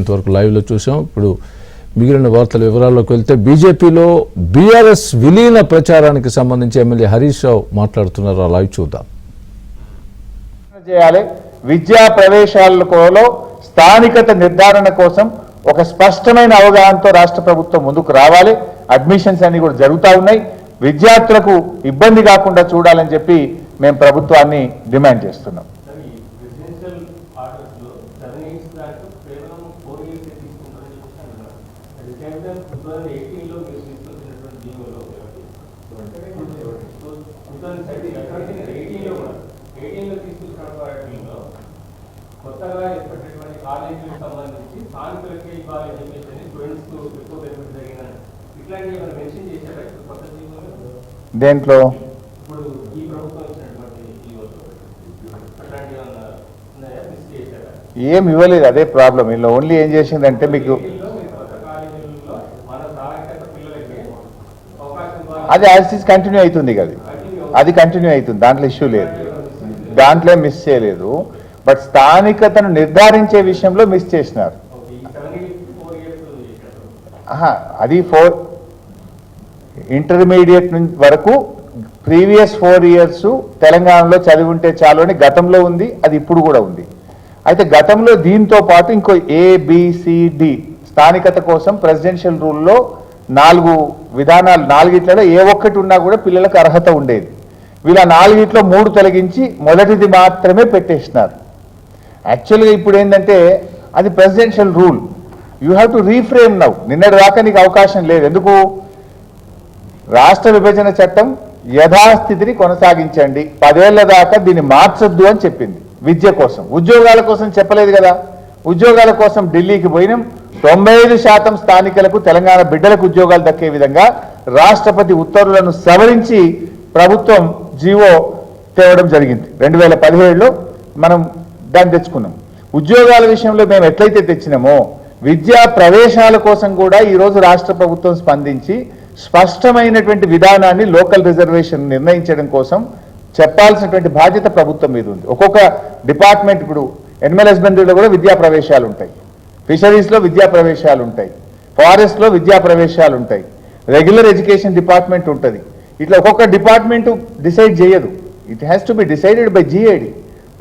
ఇంతవరకు లైవ్లో చూసాం. ఇప్పుడు మిగిలిన వార్తల వివరాల్లోకి వెళ్తే బీజేపీలో బీఆర్ఎస్ విలీన ప్రచారానికి సంబంధించి ఎమ్మెల్యే హరీష్ రావు మాట్లాడుతున్నారు. ఆ లైవ్ చూద్దాం. చేయాలి విద్యా ప్రవేశాలలో స్థానికత నిర్ధారణ కోసం ఒక స్పష్టమైన అవగాహనతో రాష్ట్ర ప్రభుత్వం ముందుకు రావాలి. అడ్మిషన్స్ అన్ని కూడా జరుగుతూ ఉన్నాయి. విద్యార్థులకు ఇబ్బంది కాకుండా చూడాలని చెప్పి మేము ప్రభుత్వాన్ని డిమాండ్ చేస్తున్నాం. కొత్తగా ఏర్పడినటువంటి కాలేజీలకు సంబంధించి స్థానికులకే ఇవ్వాలి స్టూడెంట్స్ ఎక్కువ బెనిఫిట్ జరిగిన ఇట్లాంటివి ఏమైనా మెన్షన్ చేశారా కొత్త జీవోలో? దేంట్లో ఇప్పుడు ఈ ప్రభుత్వం ఇచ్చినటువంటి జీవోలో అట్లాంటివి ఏమైనా ఉన్నాయా? మిస్ చేశారా? ఏం ఇవ్వలేదు. అదే ప్రాబ్లం. వీళ్ళు ఓన్లీ ఏం చేసిందంటే మీకు కొత్త కాలేజీలలో మన స్థానికత పిల్లలకి అవకాశం అది యాజ్ ఇస్ కంటిన్యూ అవుతుంది కదా. అది కంటిన్యూ అవుతుంది. దాంట్లో ఇష్యూ లేదు. దాంట్లో మిస్ చేయలేదు. బట్ స్థానికతను నిర్ధారించే విషయంలో మిస్ చేసినారు. అది 4 ఇంటర్మీడియట్ వరకు ప్రీవియస్ 4 years తెలంగాణలో చదివి ఉంటే చాలు అని గతంలో ఉంది. అది ఇప్పుడు కూడా ఉంది. అయితే గతంలో దీంతో పాటు ఇంకో ABCD స్థానికత కోసం ప్రెసిడెన్షియల్ రూల్లో 4 విధానాలు, 4 ఏ ఒక్కటి ఉన్నా కూడా పిల్లలకు అర్హత ఉండేది. వీళ్ళ 4 3 తొలగించి మొదటిది మాత్రమే పెట్టేసినారు. యాక్చువల్గా ఇప్పుడు ఏంటంటే అది presidential rule. You have to reframe now. నిన్నటి దాకా నీకు అవకాశం లేదు. ఎందుకు? రాష్ట్ర విభజన చట్టం యథాస్థితిని కొనసాగించండి, 10 ఏళ్ల దాకా దీన్ని మార్చొద్దు అని చెప్పింది. విద్య కోసం, ఉద్యోగాల కోసం చెప్పలేదు కదా. ఉద్యోగాల కోసం ఢిల్లీకి పోయినాం. 95% స్థానికులకు తెలంగాణ బిడ్డలకు ఉద్యోగాలు దక్కే విధంగా రాష్ట్రపతి ఉత్తర్వులను సవరించి ప్రభుత్వం జీవో తేవడం జరిగింది. 2017లో మనం దాన్ని తెచ్చుకున్నాం. ఉద్యోగాల విషయంలో మేము ఎట్లయితే తెచ్చినామో విద్యా ప్రవేశాల కోసం కూడా ఈరోజు రాష్ట్ర ప్రభుత్వం స్పందించి స్పష్టమైనటువంటి విధానాన్ని లోకల్ రిజర్వేషన్ నిర్ణయించడం కోసం చెప్పాల్సినటువంటి బాధ్యత ప్రభుత్వం మీద ఉంది. ఒక్కొక్క డిపార్ట్మెంట్, ఇప్పుడు ఎనిమల్ హస్బెండరీలో కూడా విద్యా ప్రవేశాలు ఉంటాయి, ఫిషరీస్లో విద్యా ప్రవేశాలు ఉంటాయి, ఫారెస్ట్లో విద్యా ప్రవేశాలు ఉంటాయి, రెగ్యులర్ ఎడ్యుకేషన్ డిపార్ట్మెంట్ ఉంటుంది. ఇట్లా ఒక్కొక్క డిపార్ట్మెంట్ డిసైడ్ చేయదు. It has to be decided by GAD.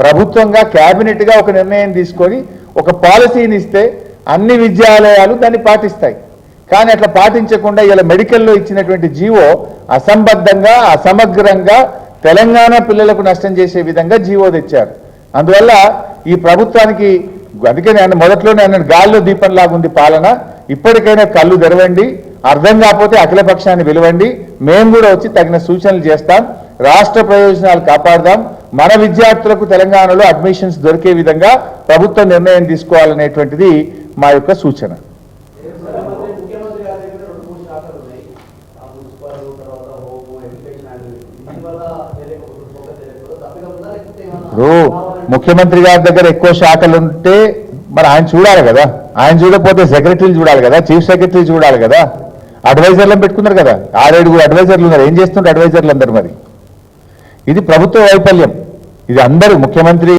ప్రభుత్వంగా క్యాబినెట్గా ఒక నిర్ణయం తీసుకొని ఒక పాలసీని ఇస్తే అన్ని విద్యాలయాలు దాన్ని పాటిస్తాయి. కానీ అట్లా పాటించకుండా ఇలా మెడికల్లో ఇచ్చినటువంటి జీవో అసంబద్ధంగా, అసమగ్రంగా తెలంగాణ పిల్లలకు నష్టం చేసే విధంగా జీవో తెచ్చారు. అందువల్ల ఈ ప్రభుత్వానికి, అందుకే నేను మొదట్లోనే అన్నాను, గాల్లో దీపం లాగుంది పాలన. ఇప్పటికైనా కళ్ళు తెరవండి. అర్థం కాకపోతే అఖిలపక్షాన్ని పిలవండి. మేము కూడా వచ్చి తగిన సూచనలు చేస్తాం. రాష్ట్ర ప్రయోజనాలు కాపాడదాం. మన విద్యార్థులకు తెలంగాణలో అడ్మిషన్స్ దొరికే విధంగా ప్రభుత్వం నిర్ణయం తీసుకోవాలనేటువంటిది మా యొక్క సూచన. ముఖ్యమంత్రి గారి దగ్గర ఎక్కువ శాఖలు ఉంటే మరి ఆయన చూడాలి కదా. ఆయన చూడకపోతే సెక్రటరీలు చూడాలి కదా, చీఫ్ సెక్రటరీ చూడాలి కదా. అడ్వైజర్లను పెట్టుకున్నారు కదా, 6-7 అడ్వైజర్లు ఉన్నారు. ఏం చేస్తుంటారు అడ్వైజర్లు అందరు? మరి ఇది ప్రభుత్వ వైఫల్యం. ఇది అందరూ ముఖ్యమంత్రి